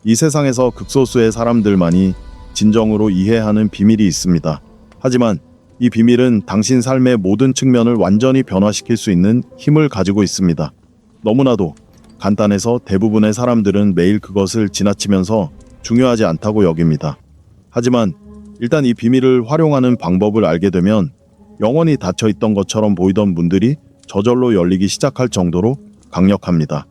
이 세상에서 극소수의 사람들만이 진정으로 이해하는 비밀이 있습니다. 하지만 이 비밀은 당신 삶의 모든 측면을 완전히 변화시킬 수 있는 힘을 가지고 있습니다. 너무나도 간단해서 대부분의 사람들은 매일 그것을 지나치면서 중요하지 않다고 여깁니다. 하지만 일단 이 비밀을 활용하는 방법을 알게 되면 영원히 닫혀있던 것처럼 보이던 문들이 저절로 열리기 시작할 정도로 강력합니다.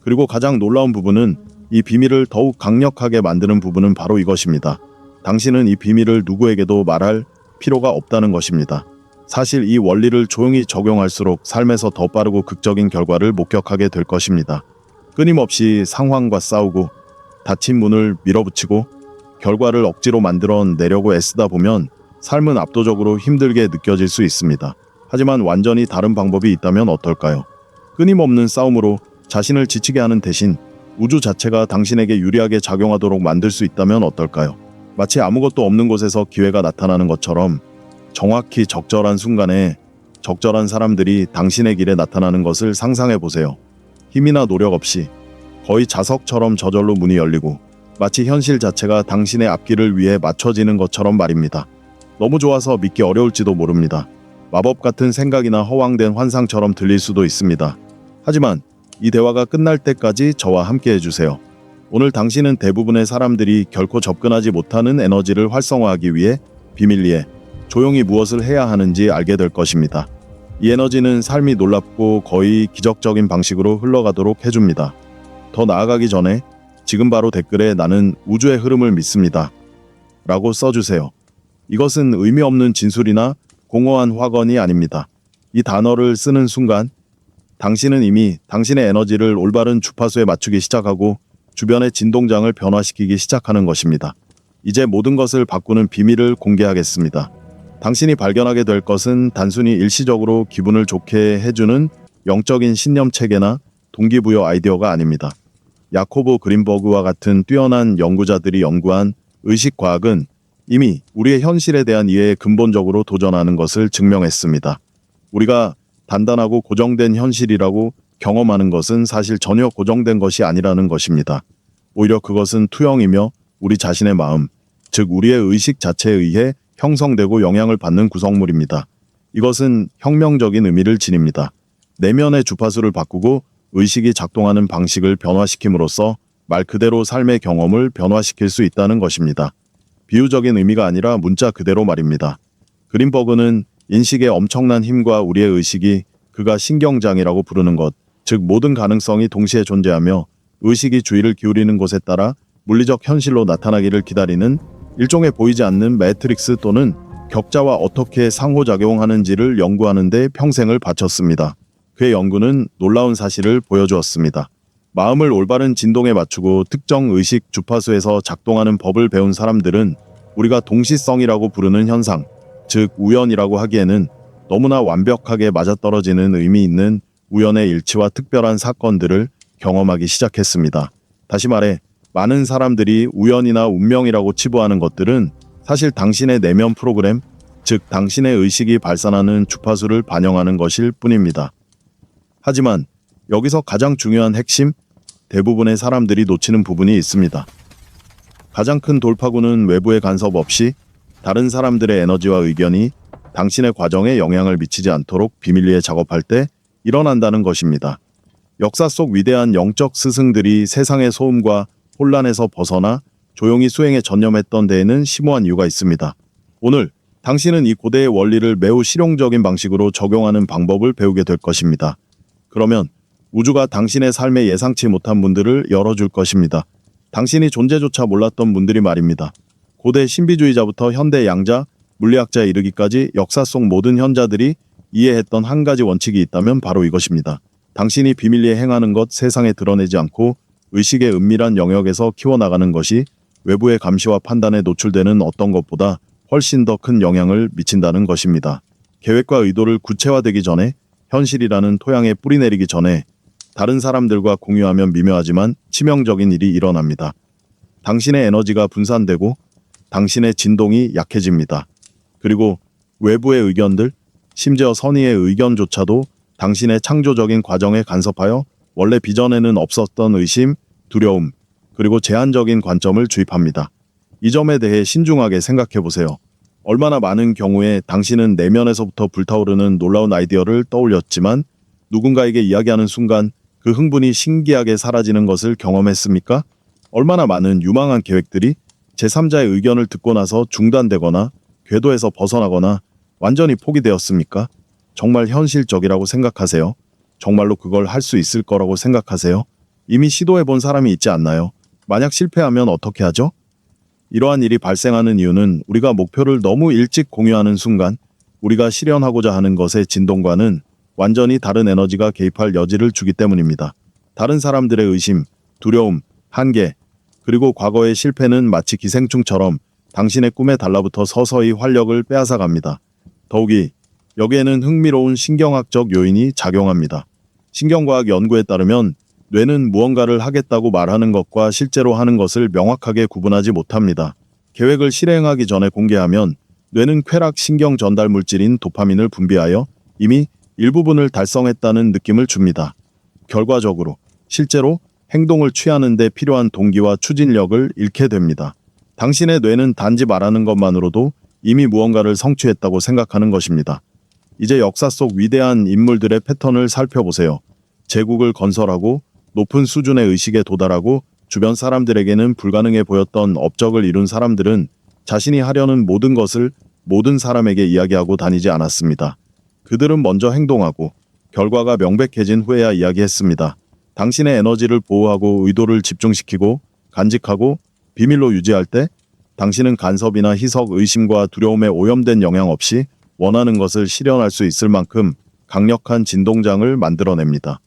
그리고 가장 놀라운 부분은 이 비밀을 더욱 강력하게 만드는 부분은 바로 이것입니다. 당신은 이 비밀을 누구에게도 말할 필요가 없다는 것입니다. 사실 이 원리를 조용히 적용할수록 삶에서 더 빠르고 극적인 결과를 목격하게 될 것입니다. 끊임없이 상황과 싸우고 닫힌 문을 밀어붙이고 결과를 억지로 만들어내려고 애쓰다 보면 삶은 압도적으로 힘들게 느껴질 수 있습니다. 하지만 완전히 다른 방법이 있다면 어떨까요? 끊임없는 싸움으로 자신을 지치게 하는 대신 우주 자체가 당신에게 유리하게 작용하도록 만들 수 있다면 어떨까요? 마치 아무것도 없는 곳에서 기회가 나타나는 것처럼 정확히 적절한 순간에 적절한 사람들이 당신의 길에 나타나는 것을 상상해 보세요. 힘이나 노력 없이 거의 자석처럼 저절로 문이 열리고 마치 현실 자체가 당신의 앞길을 위해 맞춰지는 것처럼 말입니다. 너무 좋아서 믿기 어려울지도 모릅니다. 마법 같은 생각이나 허황된 환상처럼 들릴 수도 있습니다. 하지만 이 대화가 끝날 때까지 저와 함께 해주세요. 오늘 당신은 대부분의 사람들이 결코 접근하지 못하는 에너지를 활성화하기 위해 비밀리에 조용히 무엇을 해야 하는지 알게 될 것입니다. 이 에너지는 삶이 놀랍고 거의 기적적인 방식으로 흘러가도록 해줍니다. 더 나아가기 전에 지금 바로 댓글에 나는 우주의 흐름을 믿습니다 라고 써주세요. 이것은 의미 없는 진술이나 공허한 확언이 아닙니다. 이 단어를 쓰는 순간 당신은 이미 당신의 에너지를 올바른 주파수에 맞추기 시작하고 주변의 진동장을 변화시키기 시작하는 것입니다. 이제 모든 것을 바꾸는 비밀을 공개하겠습니다. 당신이 발견하게 될 것은 단순히 일시적으로 기분을 좋게 해주는 영적인 신념 체계나 동기부여 아이디어가 아닙니다. 야코브 그린버그와 같은 뛰어난 연구자들이 연구한 의식과학은 이미 우리의 현실에 대한 이해에 근본적으로 도전하는 것을 증명했습니다. 우리가 단단하고 고정된 현실이라고 경험하는 것은 사실 전혀 고정된 것이 아니라는 것입니다. 오히려 그것은 투영이며 우리 자신의 마음, 즉 우리의 의식 자체에 의해 형성되고 영향을 받는 구성물입니다. 이것은 혁명적인 의미를 지닙니다. 내면의 주파수를 바꾸고 의식이 작동하는 방식을 변화시킴으로써 말 그대로 삶의 경험을 변화시킬 수 있다는 것입니다. 비유적인 의미가 아니라 문자 그대로 말입니다. 그린버그는 인식의 엄청난 힘과 우리의 의식이 그가 신경장이라고 부르는 것, 즉 모든 가능성이 동시에 존재하며 의식이 주의를 기울이는 곳에 따라 물리적 현실로 나타나기를 기다리는 일종의 보이지 않는 매트릭스 또는 격자와 어떻게 상호작용하는지를 연구하는 데 평생을 바쳤습니다. 그의 연구는 놀라운 사실을 보여주었습니다. 마음을 올바른 진동에 맞추고 특정 의식 주파수에서 작동하는 법을 배운 사람들은 우리가 동시성이라고 부르는 현상, 즉 우연이라고 하기에는 너무나 완벽하게 맞아떨어지는 의미 있는 우연의 일치와 특별한 사건들을 경험하기 시작했습니다. 다시 말해 많은 사람들이 우연이나 운명이라고 치부하는 것들은 사실 당신의 내면 프로그램, 즉 당신의 의식이 발산하는 주파수를 반영하는 것일 뿐입니다. 하지만 여기서 가장 중요한 핵심, 대부분의 사람들이 놓치는 부분이 있습니다. 가장 큰 돌파구는 외부의 간섭 없이 다른 사람들의 에너지와 의견이 당신의 과정에 영향을 미치지 않도록 비밀리에 작업할 때 일어난다는 것입니다. 역사 속 위대한 영적 스승들이 세상의 소음과 혼란에서 벗어나 조용히 수행에 전념했던 데에는 심오한 이유가 있습니다. 오늘 당신은 이 고대의 원리를 매우 실용적인 방식으로 적용하는 방법을 배우게 될 것입니다. 그러면 우주가 당신의 삶에 예상치 못한 문들을 열어줄 것입니다. 당신이 존재조차 몰랐던 문들이 말입니다. 고대 신비주의자부터 현대 양자, 물리학자에 이르기까지 역사 속 모든 현자들이 이해했던 한 가지 원칙이 있다면 바로 이것입니다. 당신이 비밀리에 행하는 것 세상에 드러내지 않고 의식의 은밀한 영역에서 키워나가는 것이 외부의 감시와 판단에 노출되는 어떤 것보다 훨씬 더 큰 영향을 미친다는 것입니다. 계획과 의도를 구체화되기 전에, 현실이라는 토양에 뿌리내리기 전에 다른 사람들과 공유하면 미묘하지만 치명적인 일이 일어납니다. 당신의 에너지가 분산되고 당신의 진동이 약해집니다. 그리고 외부의 의견들, 심지어 선의의 의견조차도 당신의 창조적인 과정에 간섭하여 원래 비전에는 없었던 의심, 두려움, 그리고 제한적인 관점을 주입합니다. 이 점에 대해 신중하게 생각해 보세요. 얼마나 많은 경우에 당신은 내면에서부터 불타오르는 놀라운 아이디어를 떠올렸지만 누군가에게 이야기하는 순간 그 흥분이 신기하게 사라지는 것을 경험했습니까? 얼마나 많은 유망한 계획들이 제3자의 의견을 듣고 나서 중단되거나 궤도에서 벗어나거나 완전히 포기되었습니까? 정말 현실적이라고 생각하세요? 정말로 그걸 할 수 있을 거라고 생각하세요? 이미 시도해 본 사람이 있지 않나요? 만약 실패하면 어떻게 하죠? 이러한 일이 발생하는 이유는 우리가 목표를 너무 일찍 공유하는 순간 우리가 실현하고자 하는 것의 진동과는 완전히 다른 에너지가 개입할 여지를 주기 때문입니다. 다른 사람들의 의심, 두려움, 한계, 그리고 과거의 실패는 마치 기생충처럼 당신의 꿈에 달라붙어 서서히 활력을 빼앗아갑니다. 더욱이 여기에는 흥미로운 신경학적 요인이 작용합니다. 신경과학 연구에 따르면 뇌는 무언가를 하겠다고 말하는 것과 실제로 하는 것을 명확하게 구분하지 못합니다. 계획을 실행하기 전에 공개하면 뇌는 쾌락 신경 전달 물질인 도파민을 분비하여 이미 일부분을 달성했다는 느낌을 줍니다. 결과적으로 실제로 행동을 취하는 데 필요한 동기와 추진력을 잃게 됩니다. 당신의 뇌는 단지 말하는 것만으로도 이미 무언가를 성취했다고 생각하는 것입니다. 이제 역사 속 위대한 인물들의 패턴을 살펴보세요. 제국을 건설하고 높은 수준의 의식에 도달하고 주변 사람들에게는 불가능해 보였던 업적을 이룬 사람들은 자신이 하려는 모든 것을 모든 사람에게 이야기하고 다니지 않았습니다. 그들은 먼저 행동하고 결과가 명백해진 후에야 이야기했습니다. 당신의 에너지를 보호하고 의도를 집중시키고 간직하고 비밀로 유지할 때 당신은 간섭이나 희석, 의심과 두려움에 오염된 영향 없이 원하는 것을 실현할 수 있을 만큼 강력한 진동장을 만들어냅니다.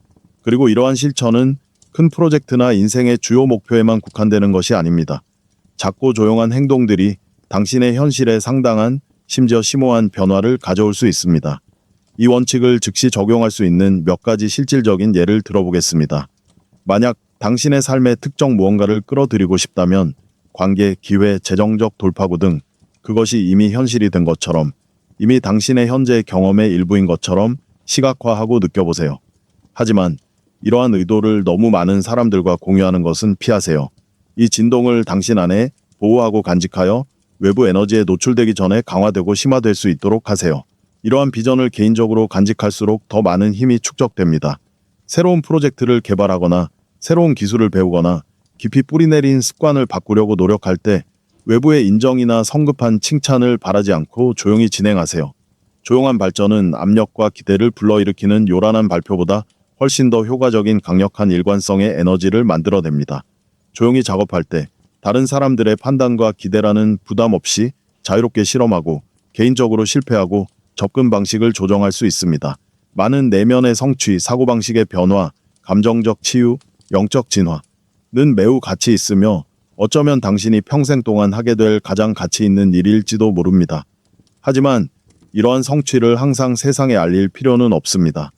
그리고 이러한 실천은 큰 프로젝트나 인생의 주요 목표에만 국한되는 것이 아닙니다. 작고 조용한 행동들이 당신의 현실에 상당한, 심지어 심오한 변화를 가져올 수 있습니다. 이 원칙을 즉시 적용할 수 있는 몇 가지 실질적인 예를 들어보겠습니다. 만약 당신의 삶에 특정 무언가를 끌어들이고 싶다면 관계, 기회, 재정적 돌파구 등 그것이 이미 현실이 된 것처럼, 이미 당신의 현재 경험의 일부인 것처럼 시각화하고 느껴보세요. 하지만 이러한 의도를 너무 많은 사람들과 공유하는 것은 피하세요. 이 진동을 당신 안에 보호하고 간직하여 외부 에너지에 노출되기 전에 강화되고 심화될 수 있도록 하세요. 이러한 비전을 개인적으로 간직할수록 더 많은 힘이 축적됩니다. 새로운 프로젝트를 개발하거나 새로운 기술을 배우거나 깊이 뿌리내린 습관을 바꾸려고 노력할 때 외부의 인정이나 성급한 칭찬을 바라지 않고 조용히 진행하세요. 조용한 발전은 압력과 기대를 불러일으키는 요란한 발표보다 훨씬 더 효과적인 강력한 일관성의 에너지를 만들어냅니다. 조용히 작업할 때 다른 사람들의 판단과 기대라는 부담 없이 자유롭게 실험하고 개인적으로 실패하고 접근 방식을 조정할 수 있습니다. 많은 내면의 성취, 사고방식의 변화, 감정적 치유, 영적 진화는 매우 가치 있으며 어쩌면 당신이 평생 동안 하게 될 가장 가치 있는 일일지도 모릅니다. 하지만 이러한 성취를 항상 세상에 알릴 필요는 없습니다.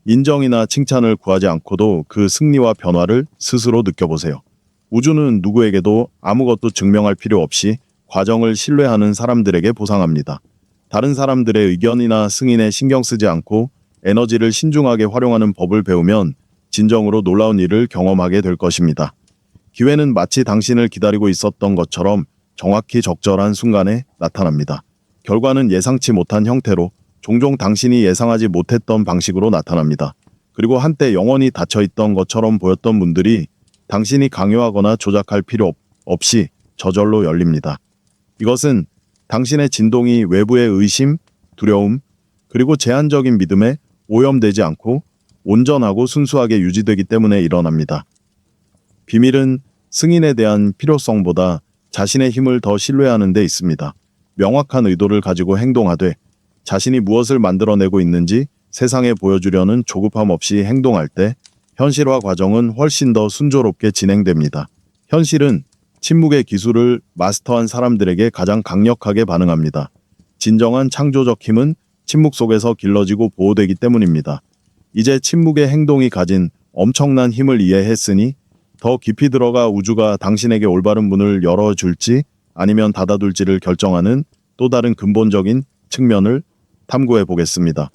인정이나 칭찬을 구하지 않고도 그 승리와 변화를 스스로 느껴보세요. 우주는 누구에게도 아무것도 증명할 필요 없이 과정을 신뢰하는 사람들에게 보상합니다. 다른 사람들의 의견이나 승인에 신경 쓰지 않고 에너지를 신중하게 활용하는 법을 배우면 진정으로 놀라운 일을 경험하게 될 것입니다. 기회는 마치 당신을 기다리고 있었던 것처럼 정확히 적절한 순간에 나타납니다. 결과는 예상치 못한 형태로 종종 당신이 예상하지 못했던 방식으로 나타납니다. 그리고 한때 영원히 닫혀있던 것처럼 보였던 문들이 당신이 강요하거나 조작할 필요 없이 저절로 열립니다. 이것은 당신의 진동이 외부의 의심, 두려움, 그리고 제한적인 믿음에 오염되지 않고 온전하고 순수하게 유지되기 때문에 일어납니다. 비밀은 승인에 대한 필요성보다 자신의 힘을 더 신뢰하는 데 있습니다. 명확한 의도를 가지고 행동하되 자신이 무엇을 만들어내고 있는지 세상에 보여주려는 조급함 없이 행동할 때 현실화 과정은 훨씬 더 순조롭게 진행됩니다. 현실은 침묵의 기술을 마스터한 사람들에게 가장 강력하게 반응합니다. 진정한 창조적 힘은 침묵 속에서 길러지고 보호되기 때문입니다. 이제 침묵의 행동이 가진 엄청난 힘을 이해했으니 더 깊이 들어가 우주가 당신에게 올바른 문을 열어줄지 아니면 닫아둘지를 결정하는 또 다른 근본적인 측면을 탐구해 보겠습니다.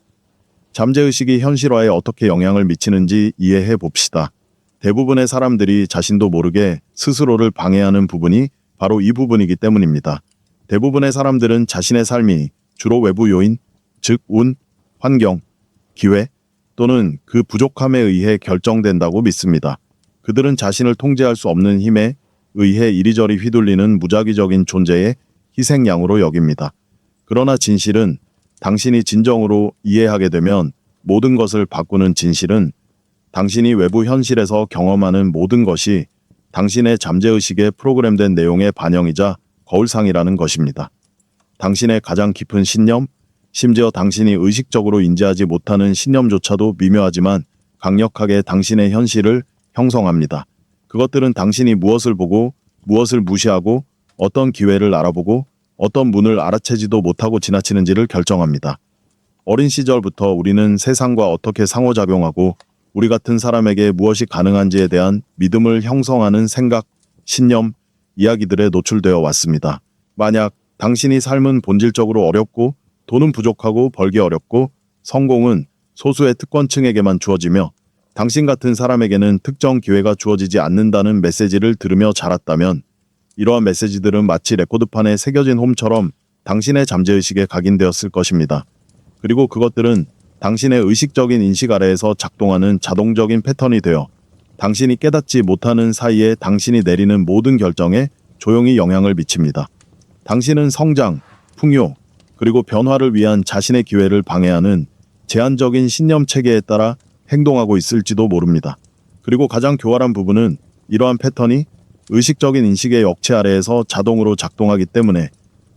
잠재의식이 현실화에 어떻게 영향을 미치는지 이해해 봅시다. 대부분의 사람들이 자신도 모르게 스스로를 방해하는 부분이 바로 이 부분이기 때문입니다. 대부분의 사람들은 자신의 삶이 주로 외부 요인, 즉 운, 환경, 기회 또는 그 부족함에 의해 결정된다고 믿습니다. 그들은 자신을 통제할 수 없는 힘에 의해 이리저리 휘둘리는 무작위적인 존재의 희생양으로 여깁니다. 그러나 진실은 당신이 진정으로 이해하게 되면 모든 것을 바꾸는 진실은 당신이 외부 현실에서 경험하는 모든 것이 당신의 잠재의식에 프로그램된 내용의 반영이자 거울상이라는 것입니다. 당신의 가장 깊은 신념, 심지어 당신이 의식적으로 인지하지 못하는 신념조차도 미묘하지만 강력하게 당신의 현실을 형성합니다. 그것들은 당신이 무엇을 보고 무엇을 무시하고 어떤 기회를 알아보고 어떤 문을 알아채지도 못하고 지나치는지를 결정합니다. 어린 시절부터 우리는 세상과 어떻게 상호작용하고 우리 같은 사람에게 무엇이 가능한지에 대한 믿음을 형성하는 생각, 신념, 이야기들에 노출되어 왔습니다. 만약 당신이 삶은 본질적으로 어렵고 돈은 부족하고 벌기 어렵고 성공은 소수의 특권층에게만 주어지며 당신 같은 사람에게는 특정 기회가 주어지지 않는다는 메시지를 들으며 자랐다면 이러한 메시지들은 마치 레코드판에 새겨진 홈처럼 당신의 잠재의식에 각인되었을 것입니다. 그리고 그것들은 당신의 의식적인 인식 아래에서 작동하는 자동적인 패턴이 되어 당신이 깨닫지 못하는 사이에 당신이 내리는 모든 결정에 조용히 영향을 미칩니다. 당신은 성장, 풍요, 그리고 변화를 위한 자신의 기회를 방해하는 제한적인 신념 체계에 따라 행동하고 있을지도 모릅니다. 그리고 가장 교활한 부분은 이러한 패턴이 의식적인 인식의 역체 아래에서 자동으로 작동하기 때문에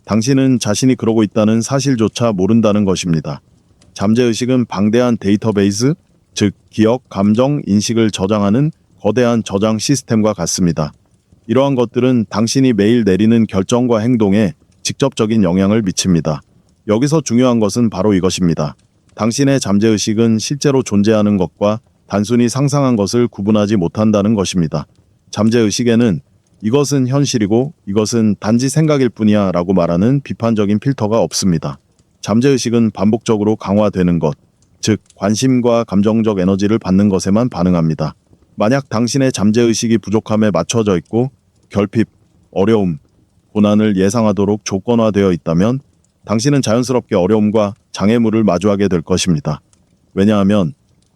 당신은 자신이 그러고 있다는 사실조차 모른다는 것입니다. 잠재의식은 방대한 데이터베이스, 즉 기억, 감정, 인식을 저장하는 거대한 저장 시스템과 같습니다. 이러한 것들은 당신이 매일 내리는 결정과 행동에 직접적인 영향을 미칩니다. 여기서 중요한 것은 바로 이것입니다. 당신의 잠재의식은 실제로 존재하는 것과 단순히 상상한 것을 구분하지 못한다는 것입니다. 잠재의식에는 이것은 현실이고 이것은 단지 생각일 뿐이야 라고 말하는 비판적인 필터가 없습니다. 잠재의식은 반복적으로 강화되는 것, 즉 관심과 감정적 에너지를 받는 것에만 반응합니다. 만약 당신의 잠재의식이 부족함에 맞춰져 있고 결핍, 어려움, 고난을 예상하도록 조건화되어 있다면 당신은 자연스럽게 어려움과 장애물을 마주하게 될 것입니다. 왜냐하면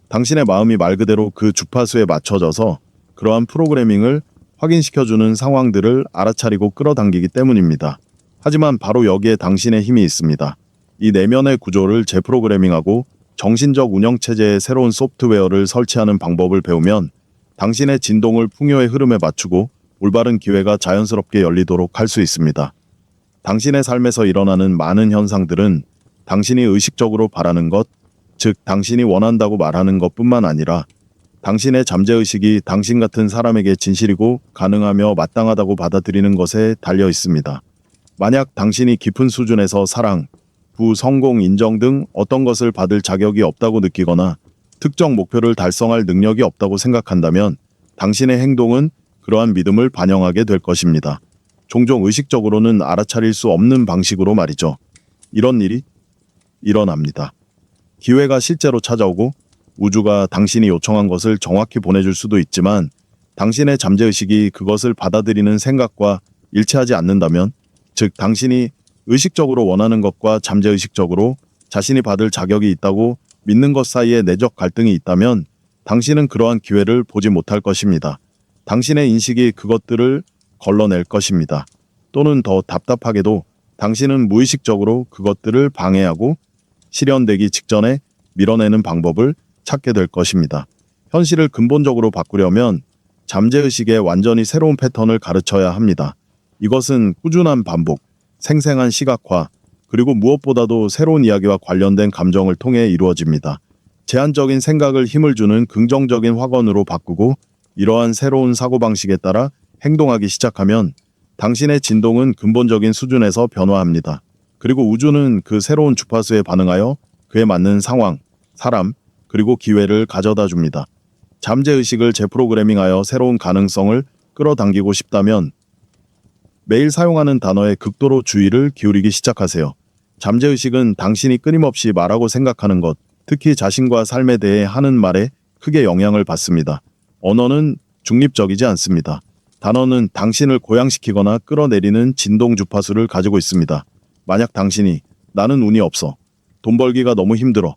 당신의 마음이 말 그대로 그 주파수에 맞춰져서 그러한 프로그래밍을 확인시켜주는 상황들을 알아차리고 끌어당기기 때문입니다. 하지만 바로 여기에 당신의 힘이 있습니다. 이 내면의 구조를 재프로그래밍하고 정신적 운영체제의 새로운 소프트웨어를 설치하는 방법을 배우면 당신의 진동을 풍요의 흐름에 맞추고 올바른 기회가 자연스럽게 열리도록 할 수 있습니다. 당신의 삶에서 일어나는 많은 현상들은 당신이 의식적으로 바라는 것, 즉 당신이 원한다고 말하는 것뿐만 아니라 당신의 잠재의식이 당신 같은 사람에게 진실이고 가능하며 마땅하다고 받아들이는 것에 달려 있습니다. 만약 당신이 깊은 수준에서 사랑, 부, 성공, 인정 등 어떤 것을 받을 자격이 없다고 느끼거나 특정 목표를 달성할 능력이 없다고 생각한다면 당신의 행동은 그러한 믿음을 반영하게 될 것입니다. 종종 의식적으로는 알아차릴 수 없는 방식으로 말이죠. 이런 일이 일어납니다. 기회가 실제로 찾아오고 우주가 당신이 요청한 것을 정확히 보내줄 수도 있지만 당신의 잠재의식이 그것을 받아들이는 생각과 일치하지 않는다면, 즉 당신이 의식적으로 원하는 것과 잠재의식적으로 자신이 받을 자격이 있다고 믿는 것 사이에 내적 갈등이 있다면 당신은 그러한 기회를 보지 못할 것입니다. 당신의 인식이 그것들을 걸러낼 것입니다. 또는 더 답답하게도 당신은 무의식적으로 그것들을 방해하고 실현되기 직전에 밀어내는 방법을 찾게 될 것입니다. 현실을 근본적으로 바꾸려면 잠재의식에 완전히 새로운 패턴을 가르쳐야 합니다. 이것은 꾸준한 반복, 생생한 시각화, 그리고 무엇보다도 새로운 이야기와 관련된 감정을 통해 이루어집니다. 제한적인 생각을 힘을 주는 긍정적인 확언으로 바꾸고 이러한 새로운 사고방식에 따라 행동하기 시작하면 당신의 진동은 근본적인 수준에서 변화합니다. 그리고 우주는 그 새로운 주파수에 반응하여 그에 맞는 상황, 사람, 그리고 기회를 가져다 줍니다. 잠재의식을 재프로그래밍하여 새로운 가능성을 끌어당기고 싶다면 매일 사용하는 단어에 극도로 주의를 기울이기 시작하세요. 잠재의식은 당신이 끊임없이 말하고 생각하는 것, 특히 자신과 삶에 대해 하는 말에 크게 영향을 받습니다. 언어는 중립적이지 않습니다. 단어는 당신을 고양시키거나 끌어내리는 진동 주파수를 가지고 있습니다. 만약 당신이 나는 운이 없어, 돈 벌기가 너무 힘들어,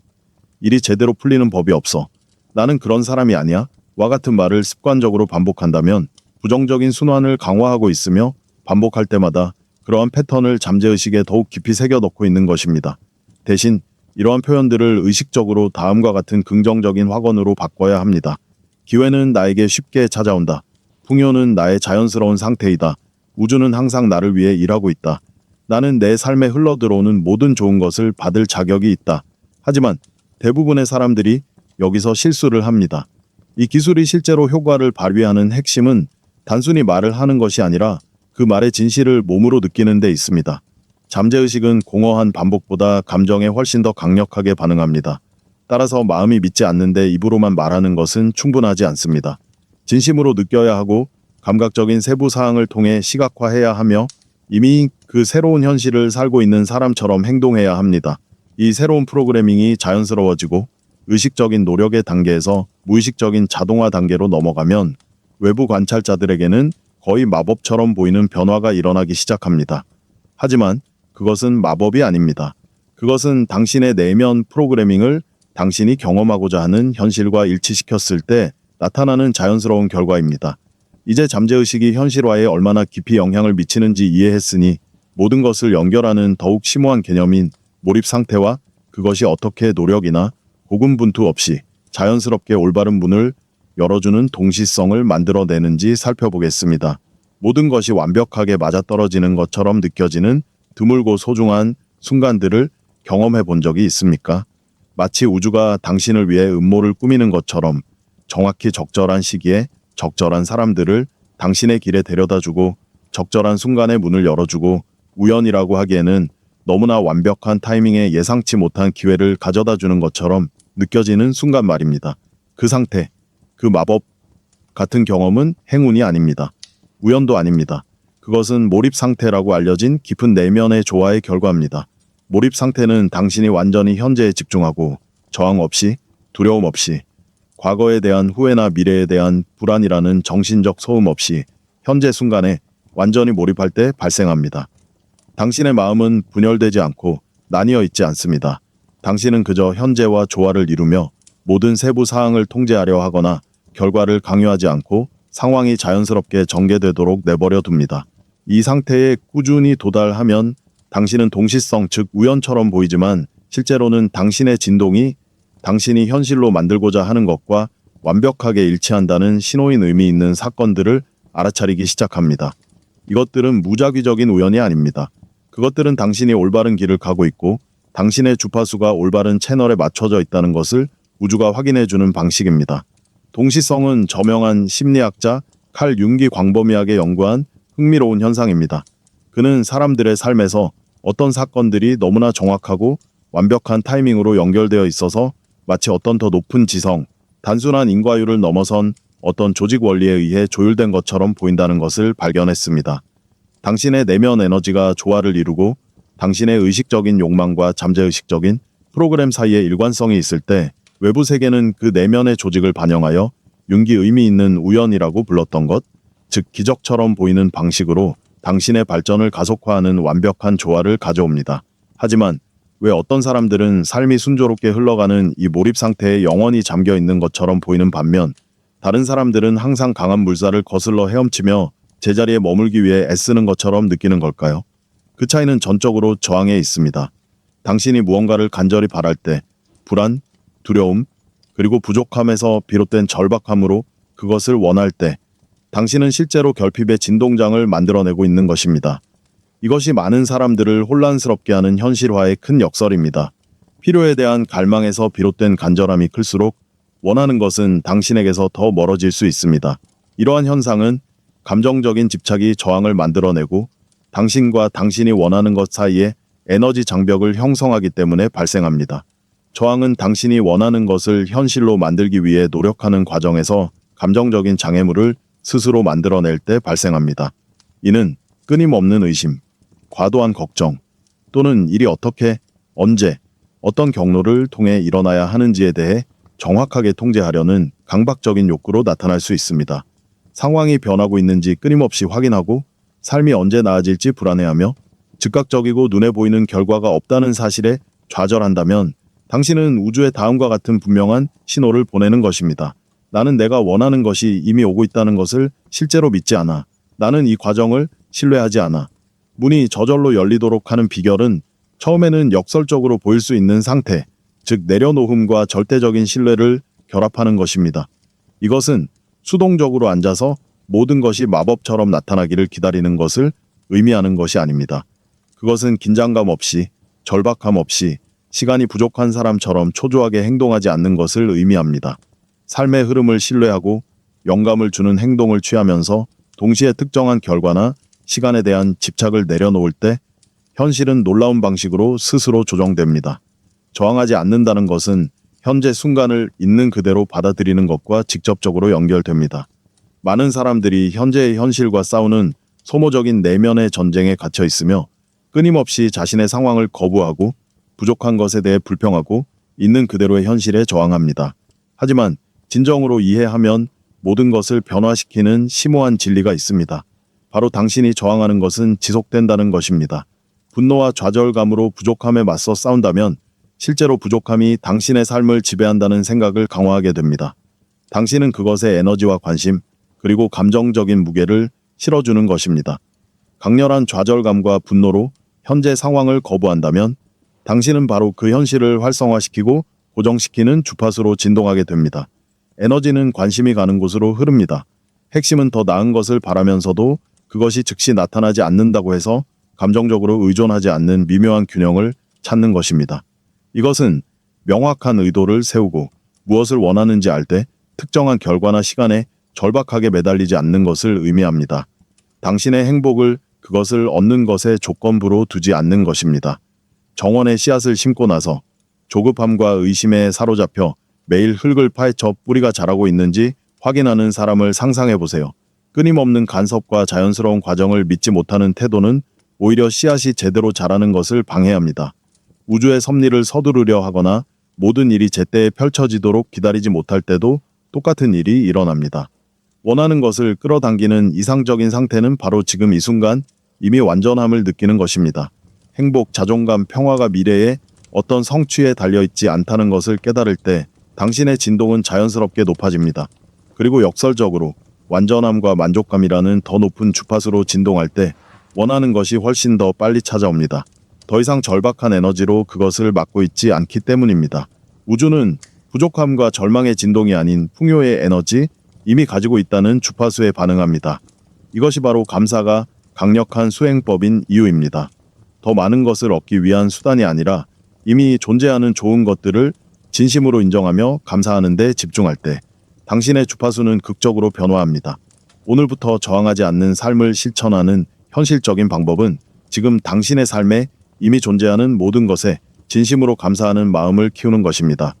일이 제대로 풀리는 법이 없어, 나는 그런 사람이 아니야, 와 같은 말을 습관적으로 반복한다면 부정적인 순환을 강화하고 있으며 반복할 때마다 그러한 패턴을 잠재의식에 더욱 깊이 새겨넣고 있는 것입니다. 대신 이러한 표현들을 의식적으로 다음과 같은 긍정적인 확언으로 바꿔야 합니다. 기회는 나에게 쉽게 찾아온다. 풍요는 나의 자연스러운 상태이다. 우주는 항상 나를 위해 일하고 있다. 나는 내 삶에 흘러들어오는 모든 좋은 것을 받을 자격이 있다. 하지만 대부분의 사람들이 여기서 실수를 합니다. 이 기술이 실제로 효과를 발휘하는 핵심은 단순히 말을 하는 것이 아니라 그 말의 진실을 몸으로 느끼는 데 있습니다. 잠재의식은 공허한 반복보다 감정에 훨씬 더 강력하게 반응합니다. 따라서 마음이 믿지 않는데 입으로만 말하는 것은 충분하지 않습니다. 진심으로 느껴야 하고 감각적인 세부 사항을 통해 시각화해야 하며 이미 그 새로운 현실을 살고 있는 사람처럼 행동해야 합니다. 이 새로운 프로그래밍이 자연스러워지고 의식적인 노력의 단계에서 무의식적인 자동화 단계로 넘어가면 외부 관찰자들에게는 거의 마법처럼 보이는 변화가 일어나기 시작합니다. 하지만 그것은 마법이 아닙니다. 그것은 당신의 내면 프로그래밍을 당신이 경험하고자 하는 현실과 일치시켰을 때 나타나는 자연스러운 결과입니다. 이제 잠재의식이 현실화에 얼마나 깊이 영향을 미치는지 이해했으니 모든 것을 연결하는 더욱 심오한 개념인 몰입 상태와 그것이 어떻게 노력이나 고군분투 없이 자연스럽게 올바른 문을 열어주는 동시성을 만들어내는지 살펴보겠습니다. 모든 것이 완벽하게 맞아떨어지는 것처럼 느껴지는 드물고 소중한 순간들을 경험해 본 적이 있습니까? 마치 우주가 당신을 위해 음모를 꾸미는 것처럼 정확히 적절한 시기에 적절한 사람들을 당신의 길에 데려다주고 적절한 순간에 문을 열어주고 우연이라고 하기에는 너무나 완벽한 타이밍에 예상치 못한 기회를 가져다주는 것처럼 느껴지는 순간 말입니다. 그 상태, 그 마법 같은 경험은 행운이 아닙니다. 우연도 아닙니다. 그것은 몰입 상태라고 알려진 깊은 내면의 조화의 결과입니다. 몰입 상태는 당신이 완전히 현재에 집중하고 저항 없이, 두려움 없이, 과거에 대한 후회나 미래에 대한 불안이라는 정신적 소음 없이 현재 순간에 완전히 몰입할 때 발생합니다. 당신의 마음은 분열되지 않고 나뉘어 있지 않습니다. 당신은 그저 현재와 조화를 이루며 모든 세부 사항을 통제하려 하거나 결과를 강요하지 않고 상황이 자연스럽게 전개되도록 내버려 둡니다. 이 상태에 꾸준히 도달하면 당신은 동시성 즉 우연처럼 보이지만 실제로는 당신의 진동이 당신이 현실로 만들고자 하는 것과 완벽하게 일치한다는 신호인 의미 있는 사건들을 알아차리기 시작합니다. 이것들은 무작위적인 우연이 아닙니다. 그것들은 당신이 올바른 길을 가고 있고 당신의 주파수가 올바른 채널에 맞춰져 있다는 것을 우주가 확인해주는 방식입니다. 동시성은 저명한 심리학자 칼 융기 광범위하게 연구한 흥미로운 현상입니다. 그는 사람들의 삶에서 어떤 사건들이 너무나 정확하고 완벽한 타이밍으로 연결되어 있어서 마치 어떤 더 높은 지성, 단순한 인과율을 넘어선 어떤 조직 원리에 의해 조율된 것처럼 보인다는 것을 발견했습니다. 당신의 내면 에너지가 조화를 이루고 당신의 의식적인 욕망과 잠재의식적인 프로그램 사이에 일관성이 있을 때 외부 세계는 그 내면의 조직을 반영하여 융기 의미 있는 우연이라고 불렀던 것, 즉 기적처럼 보이는 방식으로 당신의 발전을 가속화하는 완벽한 조화를 가져옵니다. 하지만 왜 어떤 사람들은 삶이 순조롭게 흘러가는 이 몰입 상태에 영원히 잠겨 있는 것처럼 보이는 반면 다른 사람들은 항상 강한 물살을 거슬러 헤엄치며 제자리에 머물기 위해 애쓰는 것처럼 느끼는 걸까요? 그 차이는 전적으로 저항에 있습니다. 당신이 무언가를 간절히 바랄 때 불안, 두려움, 그리고 부족함에서 비롯된 절박함으로 그것을 원할 때 당신은 실제로 결핍의 진동장을 만들어내고 있는 것입니다. 이것이 많은 사람들을 혼란스럽게 하는 현실화의 큰 역설입니다. 필요에 대한 갈망에서 비롯된 간절함이 클수록 원하는 것은 당신에게서 더 멀어질 수 있습니다. 이러한 현상은 감정적인 집착이 저항을 만들어내고 당신과 당신이 원하는 것 사이에 에너지 장벽을 형성하기 때문에 발생합니다. 저항은 당신이 원하는 것을 현실로 만들기 위해 노력하는 과정에서 감정적인 장애물을 스스로 만들어낼 때 발생합니다. 이는 끊임없는 의심, 과도한 걱정, 또는 일이 어떻게, 언제, 어떤 경로를 통해 일어나야 하는지에 대해 정확하게 통제하려는 강박적인 욕구로 나타날 수 있습니다. 상황이 변하고 있는지 끊임없이 확인하고 삶이 언제 나아질지 불안해하며 즉각적이고 눈에 보이는 결과가 없다는 사실에 좌절한다면 당신은 우주에 다음과 같은 분명한 신호를 보내는 것입니다. 나는 내가 원하는 것이 이미 오고 있다는 것을 실제로 믿지 않아. 나는 이 과정을 신뢰하지 않아. 문이 저절로 열리도록 하는 비결은 처음에는 역설적으로 보일 수 있는 상태, 즉 내려놓음과 절대적인 신뢰를 결합하는 것입니다. 이것은 수동적으로 앉아서 모든 것이 마법처럼 나타나기를 기다리는 것을 의미하는 것이 아닙니다. 그것은 긴장감 없이, 절박함 없이, 시간이 부족한 사람처럼 초조하게 행동하지 않는 것을 의미합니다. 삶의 흐름을 신뢰하고 영감을 주는 행동을 취하면서 동시에 특정한 결과나 시간에 대한 집착을 내려놓을 때 현실은 놀라운 방식으로 스스로 조정됩니다. 저항하지 않는다는 것은 현재 순간을 있는 그대로 받아들이는 것과 직접적으로 연결됩니다. 많은 사람들이 현재의 현실과 싸우는 소모적인 내면의 전쟁에 갇혀 있으며 끊임없이 자신의 상황을 거부하고 부족한 것에 대해 불평하고 있는 그대로의 현실에 저항합니다. 하지만 진정으로 이해하면 모든 것을 변화시키는 심오한 진리가 있습니다. 바로 당신이 저항하는 것은 지속된다는 것입니다. 분노와 좌절감으로 부족함에 맞서 싸운다면 실제로 부족함이 당신의 삶을 지배한다는 생각을 강화하게 됩니다. 당신은 그것에 에너지와 관심, 그리고 감정적인 무게를 실어주는 것입니다. 강렬한 좌절감과 분노로 현재 상황을 거부한다면 당신은 바로 그 현실을 활성화시키고 고정시키는 주파수로 진동하게 됩니다. 에너지는 관심이 가는 곳으로 흐릅니다. 핵심은 더 나은 것을 바라면서도 그것이 즉시 나타나지 않는다고 해서 감정적으로 의존하지 않는 미묘한 균형을 찾는 것입니다. 이것은 명확한 의도를 세우고 무엇을 원하는지 알 때 특정한 결과나 시간에 절박하게 매달리지 않는 것을 의미합니다. 당신의 행복을 그것을 얻는 것의 조건부로 두지 않는 것입니다. 정원의 씨앗을 심고 나서 조급함과 의심에 사로잡혀 매일 흙을 파헤쳐 뿌리가 자라고 있는지 확인하는 사람을 상상해 보세요. 끊임없는 간섭과 자연스러운 과정을 믿지 못하는 태도는 오히려 씨앗이 제대로 자라는 것을 방해합니다. 우주의 섭리를 서두르려 하거나 모든 일이 제때에 펼쳐지도록 기다리지 못할 때도 똑같은 일이 일어납니다. 원하는 것을 끌어당기는 이상적인 상태는 바로 지금 이 순간 이미 완전함을 느끼는 것입니다. 행복, 자존감, 평화가 미래에 어떤 성취에 달려있지 않다는 것을 깨달을 때 당신의 진동은 자연스럽게 높아집니다. 그리고 역설적으로 완전함과 만족감이라는 더 높은 주파수로 진동할 때 원하는 것이 훨씬 더 빨리 찾아옵니다. 더 이상 절박한 에너지로 그것을 막고 있지 않기 때문입니다. 우주는 부족함과 절망의 진동이 아닌 풍요의 에너지, 이미 가지고 있다는 주파수에 반응합니다. 이것이 바로 감사가 강력한 수행법인 이유입니다. 더 많은 것을 얻기 위한 수단이 아니라 이미 존재하는 좋은 것들을 진심으로 인정하며 감사하는 데 집중할 때 당신의 주파수는 극적으로 변화합니다. 오늘부터 저항하지 않는 삶을 실천하는 현실적인 방법은 지금 당신의 삶에 이미 존재하는 모든 것에 진심으로 감사하는 마음을 키우는 것입니다.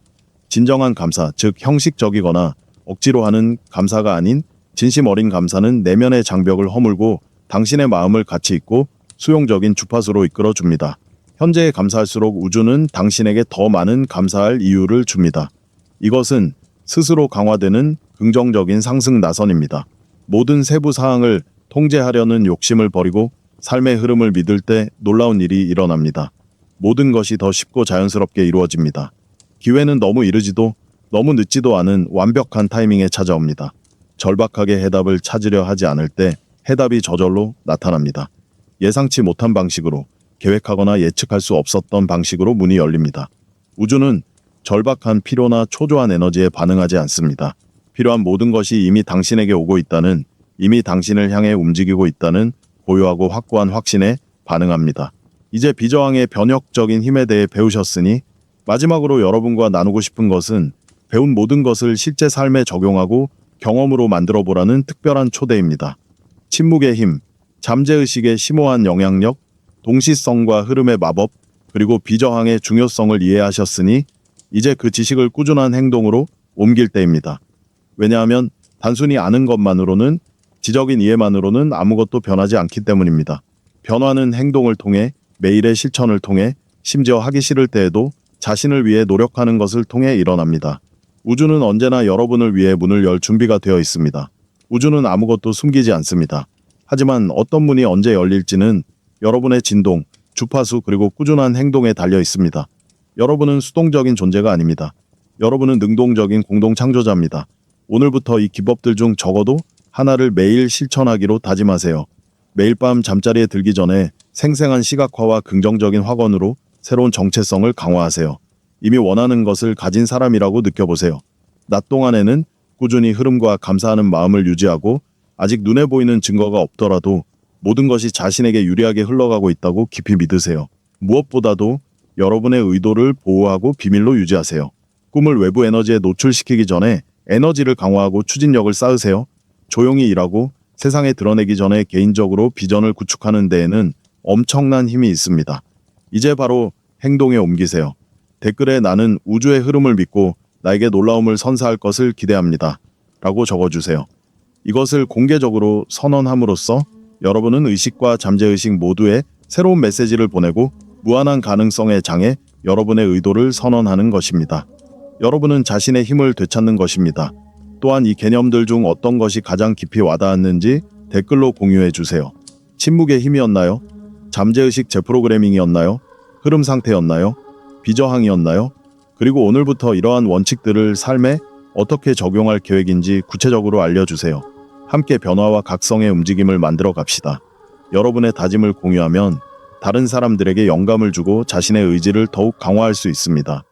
진정한 감사, 즉 형식적이거나 억지로 하는 감사가 아닌 진심 어린 감사는 내면의 장벽을 허물고 당신의 마음을 가치 있고 수용적인 주파수로 이끌어줍니다. 현재에 감사할수록 우주는 당신에게 더 많은 감사할 이유를 줍니다. 이것은 스스로 강화되는 긍정적인 상승 나선입니다. 모든 세부 사항을 통제하려는 욕심을 버리고 삶의 흐름을 믿을 때 놀라운 일이 일어납니다. 모든 것이 더 쉽고 자연스럽게 이루어집니다. 기회는 너무 이르지도 너무 늦지도 않은 완벽한 타이밍에 찾아옵니다. 절박하게 해답을 찾으려 하지 않을 때 해답이 저절로 나타납니다. 예상치 못한 방식으로, 계획하거나 예측할 수 없었던 방식으로 문이 열립니다. 우주는 절박한 필요나 초조한 에너지에 반응하지 않습니다. 필요한 모든 것이 이미 당신에게 오고 있다는, 이미 당신을 향해 움직이고 있다는 고요하고 확고한 확신에 반응합니다. 이제 비저항의 변혁적인 힘에 대해 배우셨으니 마지막으로 여러분과 나누고 싶은 것은 배운 모든 것을 실제 삶에 적용하고 경험으로 만들어 보라는 특별한 초대입니다. 침묵의 힘, 잠재의식의 심오한 영향력, 동시성과 흐름의 마법, 그리고 비저항의 중요성을 이해하셨으니 이제 그 지식을 꾸준한 행동으로 옮길 때입니다. 왜냐하면 단순히 아는 것만으로는, 지적인 이해만으로는 아무것도 변하지 않기 때문입니다. 변화는 행동을 통해, 매일의 실천을 통해, 심지어 하기 싫을 때에도 자신을 위해 노력하는 것을 통해 일어납니다. 우주는 언제나 여러분을 위해 문을 열 준비가 되어 있습니다. 우주는 아무것도 숨기지 않습니다. 하지만 어떤 문이 언제 열릴지는 여러분의 진동, 주파수 그리고 꾸준한 행동에 달려 있습니다. 여러분은 수동적인 존재가 아닙니다. 여러분은 능동적인 공동 창조자입니다. 오늘부터 이 기법들 중 적어도 하나를 매일 실천하기로 다짐하세요. 매일 밤 잠자리에 들기 전에 생생한 시각화와 긍정적인 확언으로 새로운 정체성을 강화하세요. 이미 원하는 것을 가진 사람이라고 느껴보세요. 낮 동안에는 꾸준히 흐름과 감사하는 마음을 유지하고 아직 눈에 보이는 증거가 없더라도 모든 것이 자신에게 유리하게 흘러가고 있다고 깊이 믿으세요. 무엇보다도 여러분의 의도를 보호하고 비밀로 유지하세요. 꿈을 외부 에너지에 노출시키기 전에 에너지를 강화하고 추진력을 쌓으세요. 조용히 일하고 세상에 드러내기 전에 개인적으로 비전을 구축하는 데에는 엄청난 힘이 있습니다. 이제 바로 행동에 옮기세요. 댓글에 나는 우주의 흐름을 믿고 나에게 놀라움을 선사할 것을 기대합니다. 라고 적어주세요. 이것을 공개적으로 선언함으로써 여러분은 의식과 잠재의식 모두에 새로운 메시지를 보내고 무한한 가능성의 장에 여러분의 의도를 선언하는 것입니다. 여러분은 자신의 힘을 되찾는 것입니다. 또한 이 개념들 중 어떤 것이 가장 깊이 와닿았는지 댓글로 공유해 주세요. 침묵의 힘이었나요? 잠재의식 재프로그래밍이었나요? 흐름 상태였나요? 비저항이었나요? 그리고 오늘부터 이러한 원칙들을 삶에 어떻게 적용할 계획인지 구체적으로 알려주세요. 함께 변화와 각성의 움직임을 만들어 갑시다. 여러분의 다짐을 공유하면 다른 사람들에게 영감을 주고 자신의 의지를 더욱 강화할 수 있습니다.